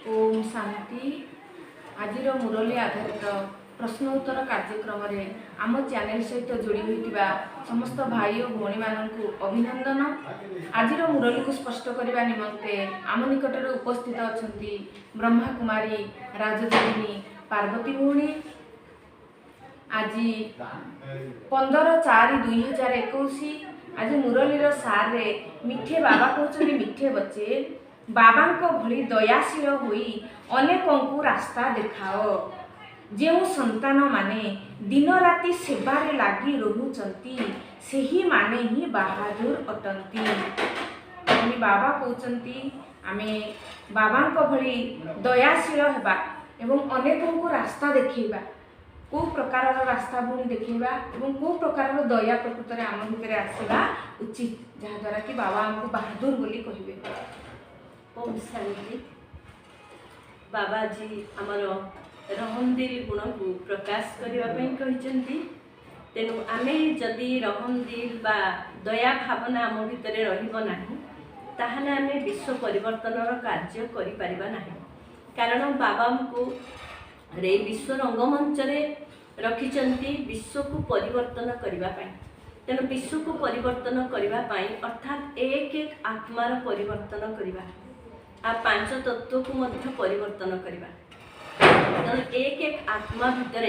ओम शांति। आज मुरली आधारित प्रश्न उत्तर कार्यक्रम आम चैनल सहित जोड़ी होता समस्त भाई और भौणी मानू अभिनंदन। आज मुरली को स्पष्ट करने निमंते आम निकट में उपस्थित अच्छा ब्रह्मा कुमारी राजधानी पार्वती भौणी। आज 15/4/2021 आज मुरलीर सारे मिठे बाबा कहते मिठे बच्चे बाबा भली दयाशील होई अनेकों को रास्ता देखाओ। जो संतान माने दिन राति सेवारे लगी रोचंती सेही माने ही बहादुर अटंती। बाबा कहते आमे बाबा भली दयाशील होगा एवं अनेकों को रास्ता देखा को प्रकार रास्ता भूमि देखा और को प्रकार दया प्रकृत में आम भितर आसवा उचित जहाद्वारा कि बाबा आमको बहादुर बोली कहे। ओम शांति। बाबा जी आमर रहमदिल गुण को प्रकाश करने तेणु आम जदि रहमदिल बा दया भावना आम भितर रहा ताहले आम विश्व परिवर्तन कार्य करें। कारण बाबा को रे विश्व रंगमंच रखिंट विश्व को परिवर्तन करने। तेणु विश्व को परिवर्तन करने अर्थात एक एक आत्मार परिवर्तन करवा आ 5 तत्व को मध्य परिवर्तन करवा। तेणु एक एक आत्मा भितर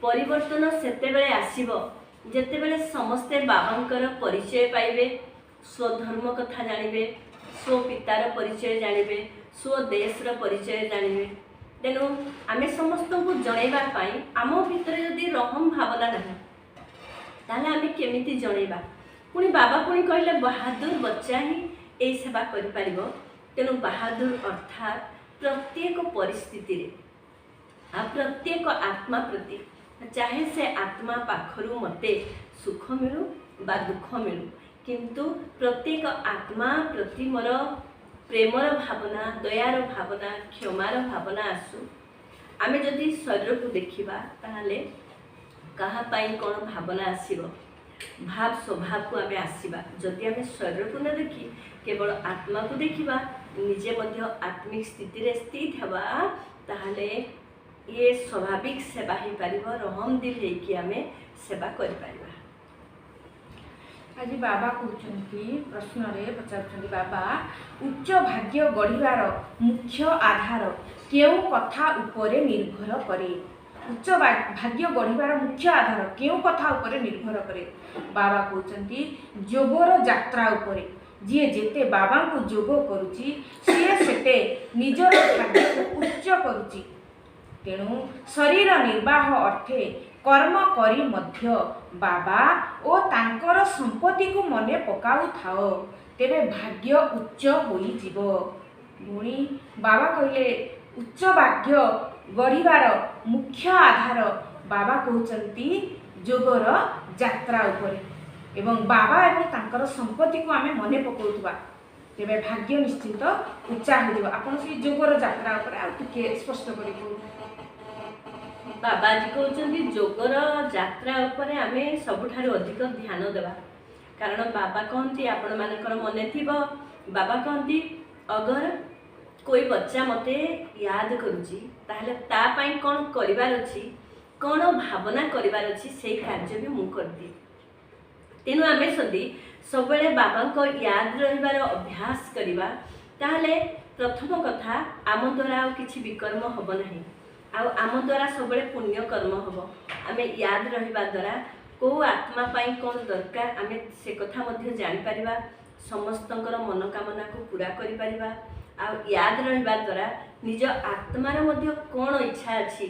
परिवर्तन सेतेबेले आसीबो जेतेबेले समस्ते बाबांकर परिचय पाइबे, स्वधर्म कथा जानिबे, स्व पितार परिचय जानिबे, स्व देशर परिचय जानिबे। तेणु आमे समस्त को जनइबा पाई आम भितर जदि रहम भावना नहीं ताले आमे केमिति जनइबा। पुणी बाबा पुणी कहले बहादुर बच्चा ही ए सेवा करि पारिबो। तेणु बहादुर अर्थात प्रत्येक परिस्थिति रे आ प्रत्येक आत्मा प्रति चाहे से आत्मा पाखरु मते सुख मिलू बा दुख मिलू किंतु प्रत्येक आत्मा प्रति मोर प्रेमर भावना, दयार भावना, क्षमार भावना आसू। आमे जदि शरीर को देखिबा ताहले कहा पाई कौन भावना आसीबो, भाव स्वभाव को आमे आसीबा। जदि आमे शरीर को न देखी केवल आत्मा को देखिबा निजे मध्य आत्मिक स्थिति रे स्थित हेबा ताहले ये स्वाभाविक सेवा ही पारिबो, रहमदिल हेकि आमे सेवा करि पारिबा। आज बाबा कहते प्रश्न पचार बाबा उच्च भाग्य गढ़िबार मुख्य आधार केउ कथा उपरे निर्भर करे। उच्च भाग्य गढ़िबार मुख्य आधार केउ कथा उपरे निर्भर करे। बाबा कहते जोगर यात्रा उपरे जी जेते बाबा को जोग करुची सी सेते निजर भाग्य को उच्च करुची। तेणु शरीर निर्वाह अर्थे कर्म करी मध्य बाबा ओ तांकर संपत्ति को मने पकाउ थाओ तेरे भाग्य उच्च होई जीवो। भूणी बाबा कहले उच्च भाग्य गढ़िबार मुख्य आधार बाबा कहते जोगर यात्रा उपरे एवं बाबा एवं तांकर संपत्ति को आमे मने पकाउथबा तेरे भाग्य निश्चित उच्चा हो जीवो। आपण से जोगर यात्रा उपरे आ टिके स्पष्ट करि बाबाजी कहते जोगर यात्रा उपरे आमे सबुठारु अधिक ध्यान देवा। कारण बाबा कहती आपण मानकर मने थिबो बाबा कहती अगर कोई बच्चा मते याद करुची ताहले ता पई कोन करिवार अछि, कोन भावना करिवार अछि सेही कार्य भी मु करदी। तेनु आमे सदी सबले बाबा को याद रहिबार अभ्यास करिवा ताहले प्रथम कथा आम द्वारा आ किछि विकर्म हबो नाही आम द्वारा सब पुण्य कर्म हम। आम याद रहिबा द्वारा को आत्मा पाई कौन दरकार आम से कथा मध्य जानि परिबा, समस्तंकर मनोकामना को पूरा करि परिबा। आ याद रहिबा द्वारा निज आत्मार मध्य कौन इच्छा अछि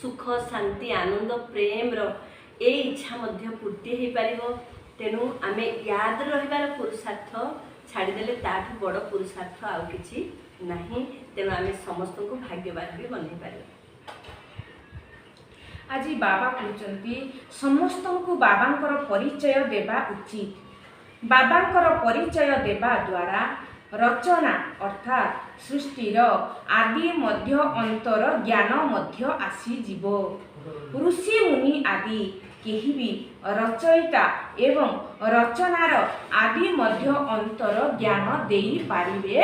सुख शांति आनंद प्रेम रो ए इच्छा मध्य पूर्ति हो पारिबो। तेणु आम याद रहिबार पुरुषार्थ छाड़देले ताठू बड़ पुरुषार्थ आउ किछि नहीं। तेणु आम समस्त को भाग्यवान भी बन पार। आज बाबा कहते समस्त को बाबांकर परिचय देवा उचित। बाबांकर परिचय देवा द्वारा रचना अर्थात सृष्टिर आदि मध्य अंतर ज्ञान मध्य आसी जीवो। ऋषि मुनि आदि केही भी रचयिता एवं रचनार आदि मध्य अंतर ज्ञान देई पारिबे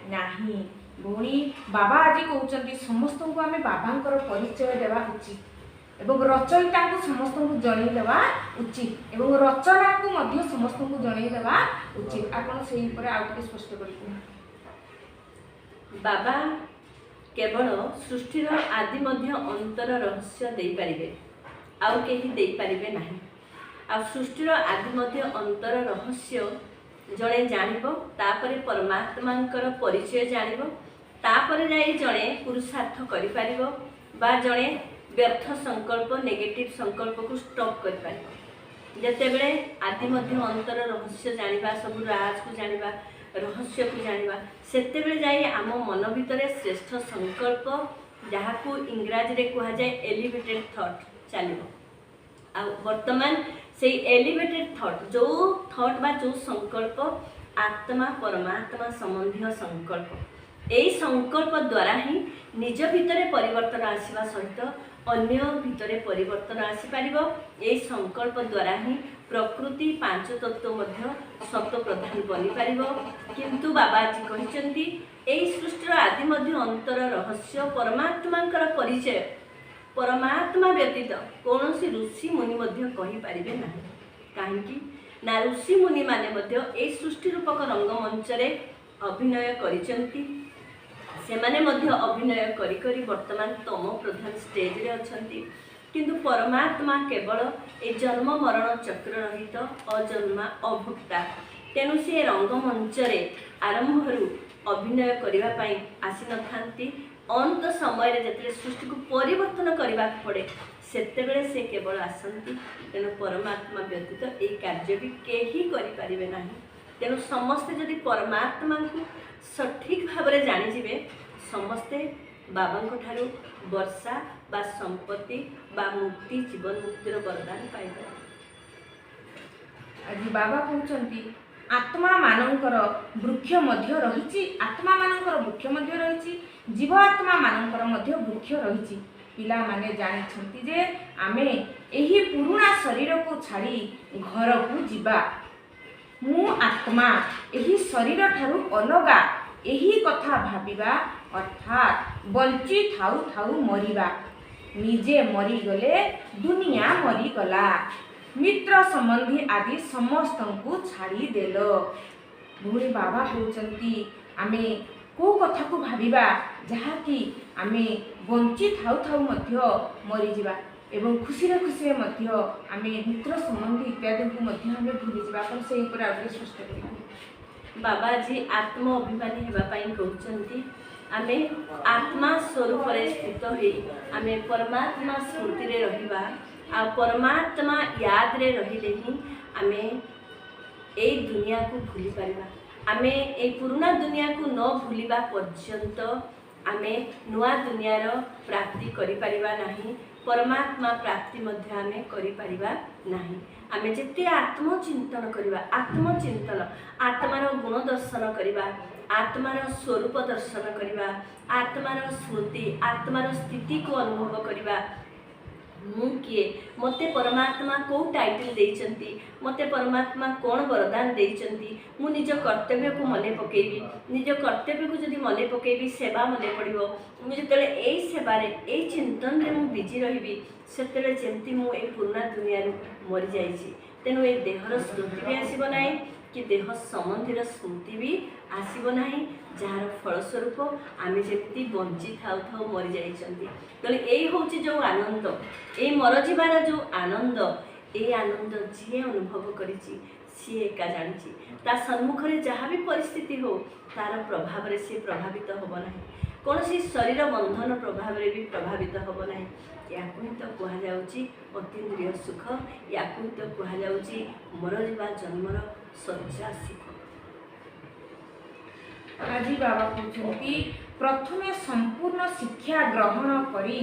नाही। भौणी बाबा आज कहते समस्त को आम बाबांकर परिचय देवा उचित एवं रचयिता को समस्त को जनईदेवा उचित एवं रचना को मध्य समस्त को जनईदेवा उचित। आपन से ऊपर आउ टिके स्पष्ट करिकुन। बाबा केवल सृष्टिर आदि मध्य अंतर रहस्य दे पारिबे, आउ केही दे पारिबे नाही। आ सृष्टिर आदि मध्य अंतर रहस्य जड़े जानिबो, तापरे परमात्मांकर परिचय जानिबो, तापरे जाई जड़े पुरुषार्थ करि पारिबो बा जड़े व्यर्थ संकल्प नेगेटिव संकल्प को स्टॉप कर पारिबो। जेतेबेले आदि मध्य अंतर रहस्य जानिबा, सब राज को जानिबा, रहस्य को जानिबा, सेतेबेले जाई आम मन भितरे श्रेष्ठ संकल्प जहाकू इंग्राजी रे कहा जाए एलिवेटेड थॉट चलिबो। आ वर्तमान से एलिवेटेड थॉट जो थॉट बा जो संकल्प आत्मा परमात्मा संबंधी संकल्प, यही संकल्प द्वारा ही निज भितरे परिवर्तन आसवा सहित अन्य भितरे परिवर्तन आसी पारिबो। यही संकल्प द्वारा ही प्रकृति पांच तत्व मध्य सत्व प्रधान बनी पारिबो। किंतु बाबा जी कहते यही सृष्टिर आदि मध्य अंतर रहस्य परमात्मांकर परिचय परमात्मा व्यतीत कौन ऋषि मुनि मध्य कहि पारिबे नाही। काहेकि ना ऋषि मुनि माने मध्य ए सृष्टि रूपक रंगमंच रे अभिनय करिसंती, सेमाने मध्य अभिनय करी करी वर्तमान तम प्रधान स्टेज रे अछंती। किंतु परमात्मा केवल ए जन्म मरण चक्र रहित अजन्मा अभुक्ता, तेणु से रंगमंच रे आरंभरू अभिनय करिबा पई आसी न थांती। अंत समय रे जतरे सृष्टि को परिवर्तन करबा पड़े सेतेबेले से केवल आसंती। तेणु परमात्मा व्यतीत ए कार्य भी केही करि पारिबे नाही। तेणु समस्ते जदि परमात्मा को सठिक भाव में जानीजे समस्ते बाबा ठारू वर्षा बा संपत्ति बा मुक्ति जीवन मुक्तिर वरदान पाइबे। आज बाबा कहते आत्मा मानकर वृक्ष मध्य रही, आत्मा मानकर वृक्ष मध्य रही, जीवात्मा मानकर मध्य वृक्ष रही। पिला माने जानिछंती जे आमे एही पुराना शरीर को छाड़ी घर को जीवा, मु आत्मा एही शरीर ठारू अलगा एही कथा भाबिबा अर्थात बंची थाउ थाउ मरिबा। निजे मरी गले दुनिया मरी गला, मित्र संबंधी आदि समस्त को छाड़ी देल। भूरी बाबा कहते आमे को कथा को भाबिबा जहाँकि आमे बंची थाउ थाउ मध्य मरी जिबा एवं खुशी खुशी मध्य आमे मित्र संबंधी इत्यादि को मध्य आमे भूली जिबा। अपन से ऊपर आगे स्पष्ट करिबो। बाबा जी आत्म अभिमानी हेबा पई कहउचंती आमे आत्मा स्वरूप रे स्थित होई आमे परमात्मा स्मृति रे रहिबा। आ परमात्मा याद रे रहिले ही आमे ए दुनिया को भूली पारिबा। आमे ए पुराना दुनिया को न भूलिबा पर्यंत आमे नुआ दुनिया रो प्राप्ति करि पारिबा नाही, परमात्मा प्राप्ति मध्य आमे करि पारिबा नाही। आमे जेते आत्मचिंतन करिबा, आत्मचिंतन आत्मार गुण दर्शन करिबा, आत्मार स्वरूप दर्शन करिबा, आत्मार स्मृति आत्मार स्थिति को अनुभव करिबा। मु किए मते परमात्मा को टाइटल देइचंती, मते परमात्मा कौन वरदान देइचंती, मु निज कर्तव्य को मने पकेबी, निज कर्तव्य को जदि मने पकेबी सेवा मने पड़िबो। मु जतले एई सेवा रे एई चिंतन रे मु बिजी रहिबी सेतले जेंती मु ए पुराना दुनिया रे मरि जाईची। तेनु ए देहर स्मृति भी आसीबो नाही कि देह संबंधीर स्मृति भी आसीबो नाही, जार फलस्वरूप आमे जेमती बंची थाउ थाउ मरि जाइछंती। तले एई होची जो आनंद, एई मर जीवार जो आनंद, ए आनंद जी अनुभव करिछि सी एका जानिछि। ता सम्मुख रे जहाँ भी परिस्थिति हो तार प्रभाव रे से प्रभावित होबो नाही, कोनोसी शरीर बंधन प्रभाव रे भी प्रभावित होबो नाही। याकु ही तो कहा जाउछि अतीन्द्रिय सुख, याकु ही तो कहा जाउछि मर जीवा जन्मर सच्चा सुख। आज बाबा कहते प्रथमे संपूर्ण शिक्षा ग्रहण करी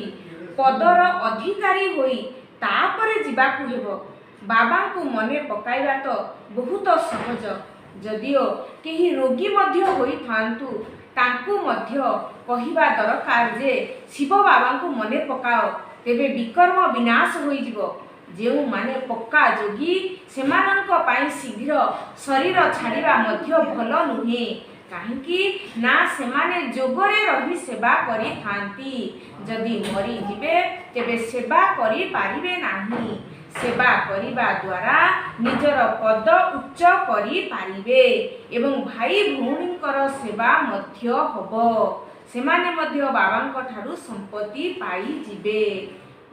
पदर अधिकारी होई तापरे जीवाकु हेबो। बाबा को मने पकाइबा तो बहुत सहज, जदिओ केही रोगी मध्य होई थांतु तांकु मध्य कहिबा दरकार जे शिव बाबा को मने पकाओ तेबे विकर्म विनाश होई जिवो। जेउ माने पक्का जोगी सेमानंक पाई शीघ्र शरीर छाड़िबा मध्य भल नुहे, कहीं ना सेमाने जोगरे रही सेवा करी थांती जदि मरी जिबे तेबे सेवा करी पारिबे नाही सेवा करिबा द्वारा निजर पद उच्च करी पारिबे एवं भाई भौणींकर सेवा मध्य हबो सेमाने मध्य बाबांक ठारू संपत्ति पाई जिबे।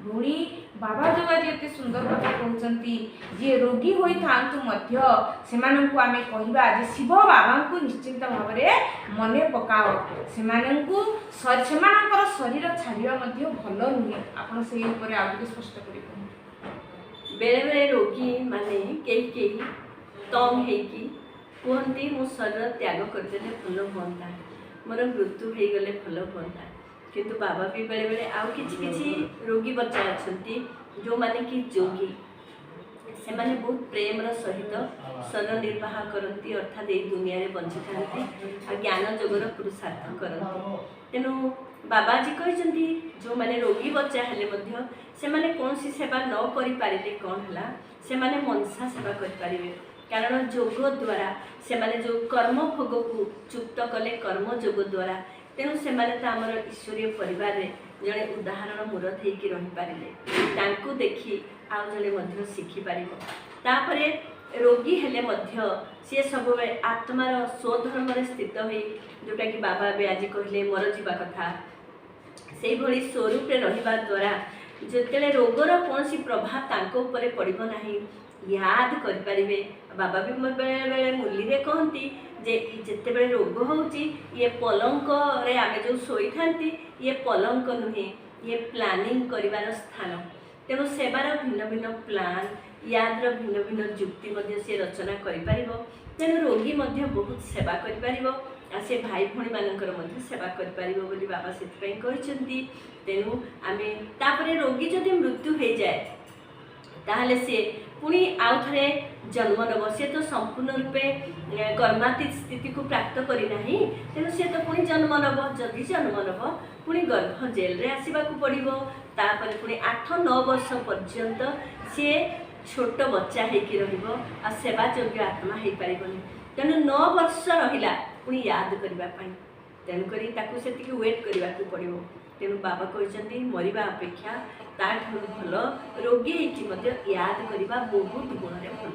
भौणी बाबा जो आज एते सुंदर कथा कहउचंती जे रोगी होई थांतु मध्य सेमानंकु आमे कहिबा जे शिव बाबांकु निश्चिंत भाबरे मने पकाओ सेमानंकु सेमानंकर शरीर छाड़िबा मध्य भलो नुहे आपण सेही ऊपर आ टिके स्पष्ट करि कहू। बेले बेले रोगी माने केही तंग हेकी कहती मो शरीर त्याग करदेले भल हुअंता मोर मृत्यु हो गले भल हुअंता किंतु बाबा भी बेले बेले आउ किछि रोगी बच्चा अछंती जो माने कि जोगी से माने बहुत प्रेम सहित शरण निर्वाह करती अर्थात ये दुनिया रे बंची थांती और ज्ञान जोगर पुरुषार्थ करती तेणु बाबाजी कहते जो माने रोगी बच्चा हेले मध्य से माने कौन सी सेवा न करि पारिले कौन हला से माने मनसा सेवा करि पारिबे कारण जोग द्वारा से माने जो कर्म भोग को चुक्त कले कर्म जोग द्वारा तेणु से माने तो आमर ईश्वरीय परिवार रे जड़े उदाहरण मूरत होकर रही पारे देखी आउ जड़े मध्य शिखि पारिबो तापरे रोगी हेले मध्य सी सब आत्मार स्वधर्म स्थित हो जोटा कि बाबा भी आज कहले मर जीवा कथा से भली स्वरूप रहिबा द्वारा जिते रोगर कौन प्रभाव तांको उपरे पड़िबो नाही याद करिपारिबे। बाबा भी बेले बेले मुरली रे कहती जे जिते बेले रोग होउची ये पलंक रे आमे जो सोई थांती ये पलंक नुहे ये प्लानिंग करिवार स्थान तेणु सेवार भिन्न भिन्न प्लान याद्र भिन्न भिन्न जुक्ति मध्य से रचना करिपारिबो तेणु रोगी मध्य बहुत सेवा करिपारिबो आ से भाई भणी मानकर मध्य सेवा करिपारिबो बोली बाबा सेति कहछंती। तेणु आमे तापरे रोगी जदि मृत्यु हो जाए ताहले से पुणी आउ थे जन्म नब सी तो संपूर्ण रूपे कर्मातीत स्थिति को प्राप्त करना तेणु सी तो पुणी जन्म नब जदि जन्म नब पुणी गर्भ जेल रे आसवाक पड़ो तापर पुणी 8-9 वर्ष पर्यंत सी छोट बच्चा हो सेवा योग्य आत्मा हो पारबनी तेणु 9 वर्ष रहा पुणी याद करने तेणुक से वेट करने को पड़ो तेणु बाबा कहते मरिबा अपेक्षा ताठू भल रोगी होती याद करने बहुत गुण भल।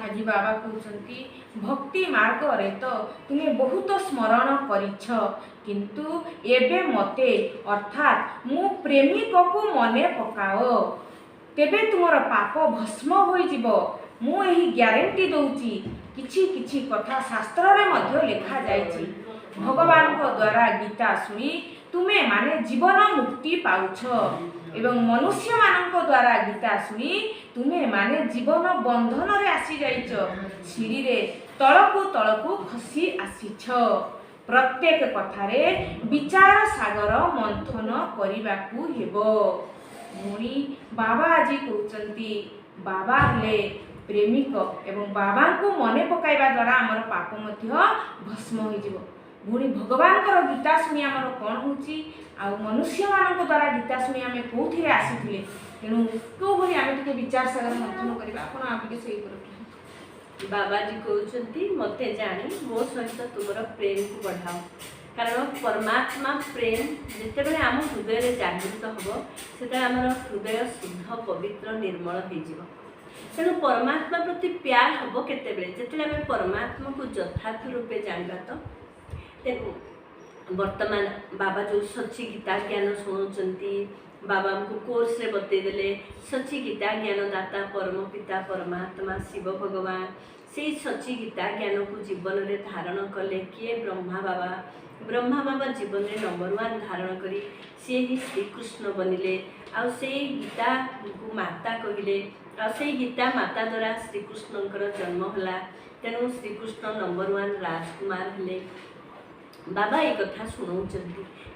आज बाबा कहते भक्ति मार्ग रे तो तुम्हें बहुत स्मरण करिछ किंतु एबे मते अर्थात मु प्रेमिक को मने पकाओ तेबे तुमर पाप भस्म होई जिवो मु एही ग्यारंटी दउची किछि किछि कथा शास्त्र रे मध्य लिखा जायछि भगवान को द्वारा गीता सुनी तुमे माने जीवन मुक्ति पाउछ एवं मनुष्य मानक द्वारा गीता सुनी तुमे माने जीवन बंधन रे आसी जाइछ सीढ़ी रे तळकु खसी आसीछ प्रत्येक कथारे विचार सागर मंथन करिबाकू हेबो। मुनी बाबा आज कहउचंती बाबा हेले प्रेमिक एवं बाबा को मने पकाइबा द्वारा आमर पाप मध्य भस्म होई जिवो। भूणी भगवान गीता शुणी आमर कौन होची आ मनुष्य मान द्वारा गीता शुणी आम कौथि आसी तेणु क्यों भली आम टे विचार सागर मंथन करवा आपड़ आगे से बाबाजी कहते मते जानी मो सहित तुमर प्रेम को बढ़ाओ कारण परमात्मा प्रेम जिते आम हृदय जागृत हम से आम हृदय शुद्ध पवित्र निर्मल हो तेणु परमात्मा प्रति प्यार हम केते जिते आम परमात्मा को यथार्थ रूपे जाना तो तेणु वर्तमान बाबा जो सच्ची गीता ज्ञान शुणुंट बाबा हमको कोर्स रे बतईदे सच्ची गीता ज्ञान दाता परम पिता परमात्मा शिव भगवान से सच्ची गीता ज्ञान को जीवन में धारण कले किए ब्रह्मा बाबा जीवन में नंबर 1 धारण करी सी ही श्रीकृष्ण बनिले आ से गीता को माता कहले आ से गीता माता द्वारा श्रीकृष्णकर जन्म होला तेणु श्रीकृष्ण नंबर 1 राजकुमार हेले बाबा ये कथा शुणाऊँच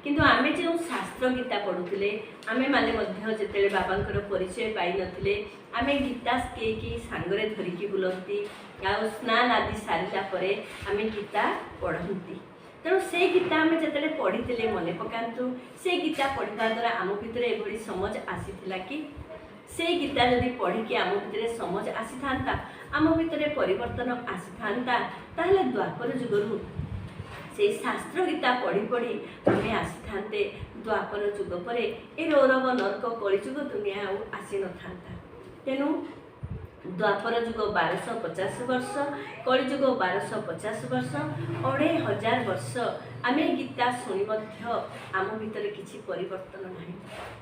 किंतु आमे जो शास्त्र गीता पढ़ुले आमे माने मध्य जेतेले बाबांकर परिचय पाई नथिले आमे गीता के सांगरे धरिकी बुलती आ स्नान आदि सारिला परे आमे गीता पढ़ती तेणु से गीता आमे जेतेले पढ़ीते मने पकांतु से गीता पढ़ा द्वारा आम भितर एभली समझ आसीथिला कि से गीता जदि पढ़ी आम भितर समझ आसी था आम भितर परिवर्तन आसी था ताहले द्वापर जुगरू से शास्त्र गीता पढ़ी पढ़ी आम आसी था द्वापर जुग पर ए रौरव नर्क कलिजुग दुनिया आसी न था। तेणु द्वापर जुग 1250 वर्ष, कलिजुग 1250 वर्ष, 2500 वर्ष आम गीता शुणी आम भितर किसी परिवर्तन ना।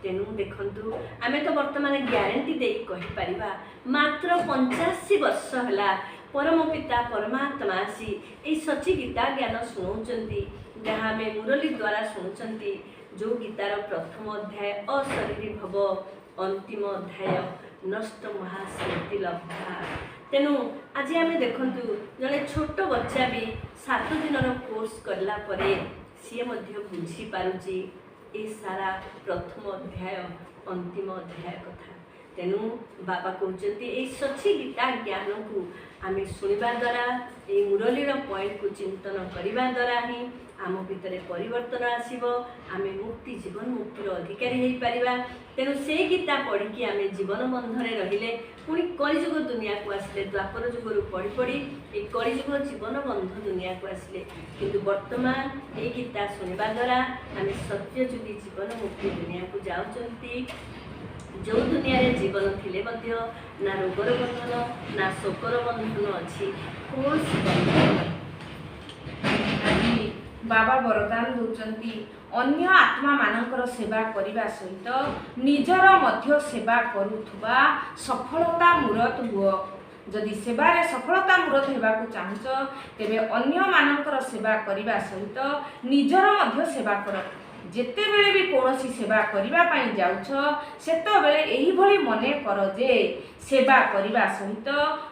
तेणु देखु आम तो बर्तमान ग्यारंटी दे कहीपर मात्र 85 वर्ष है परम पिता परमात्मा आसी ये सची गीता ज्ञान शुणाऊँच जहाँ आम मुरली द्वारा शुणुंट जो गीतार प्रथम अध्याय अशरीरी भव, अंतिम अध्याय नष्ट महाशांति लब्धा। तेणु आज आम देखु जड़े छोट बच्चा भी 7 दिन कोर्स करला परे सी बुझी पारुची ए सारा प्रथम अध्याय अंतिम अध्याय कथा। तेणु बाबा कहते ये सची गीता ज्ञान को आम शुणा द्वारा ये मुरलीर पॉइंट को चिंतन करने द्वारा ही आम भितर परिवर्तन आसो, आम मुक्ति जीवन मुक्तिर अधिकारी हो पार। तेणु से गीता पढ़ी आम जीवन बंधन रहिले पुणी कलिजुग दुनिया को आसिले द्वापर जुगरू पढ़ी पढ़ी ये कलिजुग जीवन बंध दुनिया को आसिले किंतु वर्तमान ये गीता शुणा द्वारा आम सत्यजुगी जीवन मुक्ति दुनिया को जाऊँच जो दुनिया रे जीवन थिले मध्य ना रोगर बंधन ना शोकर बंधन अच्छी कौन बंधन। बाबा वरदान दौरान अन्य आत्मा मानकर सेवा करने सहित निजर मध्य सेवा करुवा सफलता मूरत हुआ। जदि सेवार सफलता मूरत होगाकू चाहूच तेबे अन्य मानकर सेवा करने सहित निजर मध्य सेवा कर। जेते बेले भी कौनसी सेवा करने जाउछ सेतबेले एही भली मने कर जे सेवा करने सहित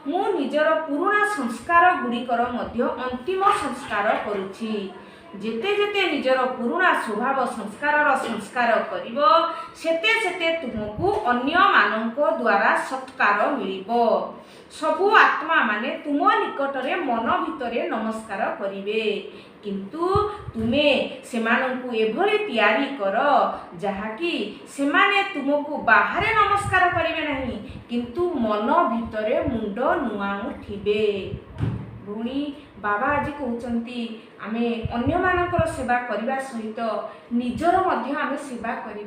मु निजर पुराना संस्कार गुड़िकर मध्य अंतिम संस्कार करुछि। जेते जेते निजर पुराना स्वभाव संस्कार करिवो सेते सेते तुमको अन्य मानक द्वारा सत्कार मिलिबो। सबु आत्मा माने तुम निकटरे मन भितरे नमस्कार करिवे किंतु तुमे सेमानंकु एभली तैयारी कर जहाँकि सेमाने तुमको बाहरे नमस्कार करिवे नहीं किंतु मन भितरे मुंड नुआउथिबे। भूणी बाबा आज कहते आमे अन्य मानकर सेवा करने सहित निजर मध्य आमे सेवा करने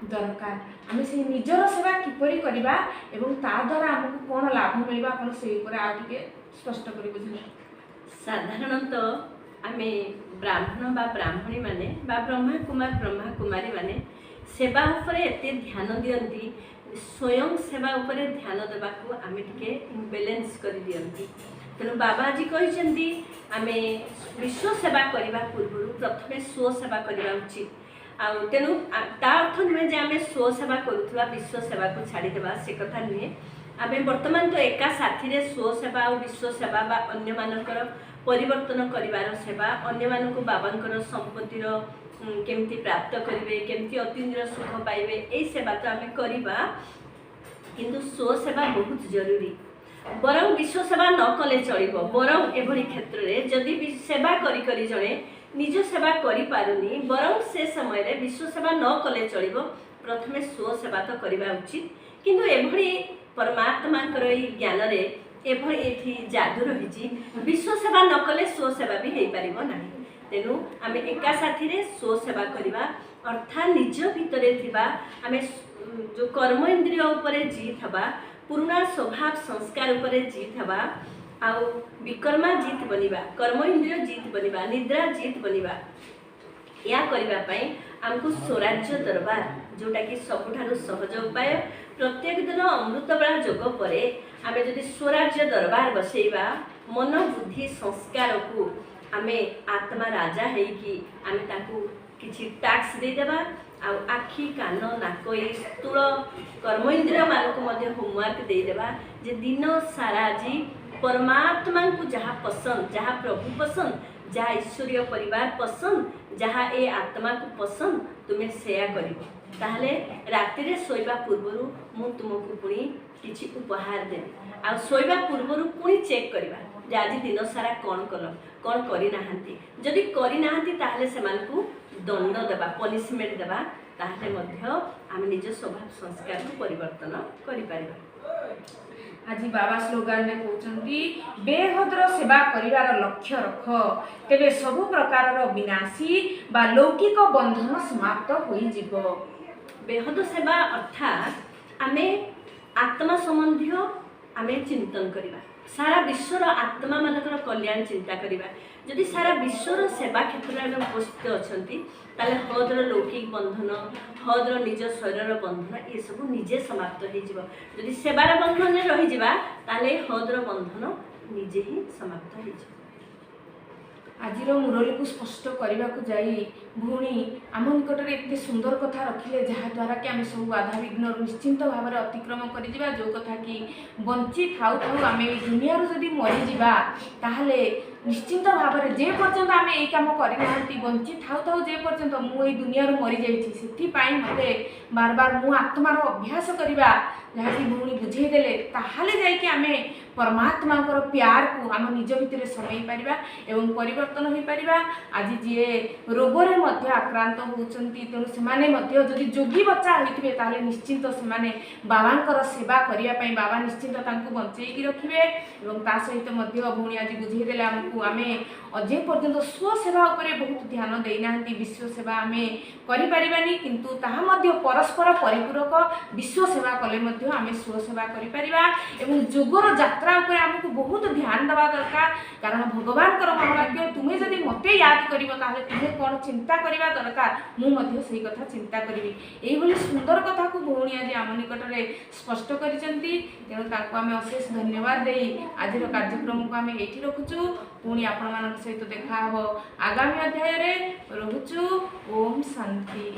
दरकार। आमे से निजर सेवा किपरि करबा एवं ता द्वारा हमको कौन लाभ मिलबा आपण से ऊपर आ टिके स्पष्ट करि बुझिले। साधारणतः आमे ब्राह्मण बा ब्राह्मणी माने बा ब्रह्मा कुमार ब्रह्मा कुमारी माने सेवा उपरे एते ध्यान दियंती स्वयं सेवा उपरे ध्यान देबाकू आमे टिके इम्बैलेंस कर दियंती। तेणु बाबा जी कहते आम विश्व सेवा करने पूर्व प्रथम स्व सेवा करवा उचित। तेणु ता अर्थ नुहे जे आम स्व सेवा करुवा विश्व सेवा को छाड़ीदेवा से कथा नुहे। आम बर्तमान तो एका साथी स्व सेवा और विश्व सेवा बा अन्य मानकर परिवर्तन करिवार सेवा अन्य मानक बाबांकर संपत्तिर केमती प्राप्त करेंगे केमती अतीन्द्रिय सुख पाइबे यही सेवा तो आम करवा किंतु स्व सेवा बहुत जरूरी। बरं विश्व सेवा न कले चलिबो बरं एभली क्षेत्र में जदि सेवा करी करी जड़े निज सेवा करि पारुनी बरं से समय रे विश्व सेवा न कले चलिबो प्रथमे स्व सेवा तो करवा उचित। किंतु एभली परमात्मा ज्ञान रे एभली एथि जादू रही विश्व सेवा न कले स्व सेवा भी हो पारिबो नाही। तेणु आम एका साथी रे स्व सेवा करवा अर्थात निज भितरे थिबा आम जो कर्म इंद्रिय उपरे जीत हवा पुराना स्वभाव संस्कार उपरे जीत हवा आउ विकर्मा जीत बनिबा कर्म इंद्रिय जीत बनिबा निद्रा जीत बनिबा या करबा पई हमको स्वराज्य दरबार जोटा कि सबुठारु सहज उपाय। प्रत्येक दिन अमृत बेला जोग परे आमे जदि स्वराज्य दरबार बसेबा मन बुद्धि संस्कार को आमे आत्मा राजा हेकी आमे ताकू किछि टैक्स दे देबा आखि कान नाक ये स्थूल कर्म इंद्रिय मानक होमवर्क दे देबा जे दिन सारा जी परमात्मा को जहाँ पसंद जहाँ प्रभु पसंद जहाँ ईश्वरीय परिवार पसंद जहाँ ए आत्मा को पसंद तुम्हें सेया करिबो ताहले राति रे सोइबा पूर्वरु मु तुमको पुणी किछि उपहार देबी आ सोइबा पूर्वरु पुणी चेक करबा जे आज दिन सारा कौन कल कौन करी नाहंती जदि करी नाहंती ताहले सेमानकु दंड देबा पनिशमेंट देबा ताहले मध्य आम निज स्वभाव संस्कार को परिवर्तन करि पारिबा। आज बाबा स्लोगान रे कहउछंती बेहद्र सेवा करिवार लक्ष्य रख तेबे सबु प्रकार विनाशी बा लौकिक बंधन समाप्त होई जीव। बेहद सेवा अर्थात आमे आत्मा संबंधी आमे चिंतन करवा, सारा विश्वर आत्मा मानकर कल्याण चिंता करवा। जदि सारा विश्वर सेवा क्षेत्र में उपस्थित अच्छा ताले हद्र लौकिक बंधन, हद्र निज शरीर बंधन ये सब निजे समाप्त हो। जदि सेवार बंधन रही ताले हद्र बंधन निजे ही समाप्त हो। आजिर मुरली को स्पष्ट करने को जाई भूणी आम निकट में एत सुंदर कथा रखिले जहाद्वारा कि आम सब बाधा विघ्न निश्चिंत भाव में अतिक्रम कर जो कथा कि बंची थाउ थाउ आम दुनिया जदि मरीज ताहले निश्चिंत भाव में जे पर्यंत आम यही कम करना बंची थाउ थाउ जे पर्यंत मुझे दुनिया मरी जाइए मते बार बार मु आत्मार अभ्यास करवा जहाँकि भूणी बुझेदेले ताहले जाइए आम परमात्मा प्यार को आम निज भितर समय पारिबा एवं परिवर्तन हो पारिबा। आज जी रोगरे मध्य आक्रांत होउछंती तेणु सेमाने मध्य जदि जोगी बच्चा होइथिबे ताले निश्चिंत सेमाने बाबांकर सेवा करिया पई बाबा निश्चिंत तांको बंचेई रखिबे एवं ता सहित मध्य भूणी आज बुझेदेले आमको आमे अजे पर्यंत स्व सेवा उपरे बहुत ध्यान देइनांती। विश्व सेवा आमे करि परिबानी किंतु ताहा मध्य परस्पर परिपूरक विश्व सेवा कले मध्य आमे स्व सेवा करि परिबा एवं जोगर यात्रा उपरे आमको बहुत ध्यान देवा दरकार। कारण भगवान महावाक्य तुम्हें जदि मते याद कर तुम्हें कौन चिंता करवा दरकार मुझे से कथा चिंता करी। यही सुंदर कथा को भौणी आज आम निकट में स्पष्ट कर तेणु आम अशेष धन्यवाद दे आज कार्यक्रम को आम ये रखुचु। पुणी आपण मान सहित देखा आगामी अध्याय रे रहुचु। ओम शांति।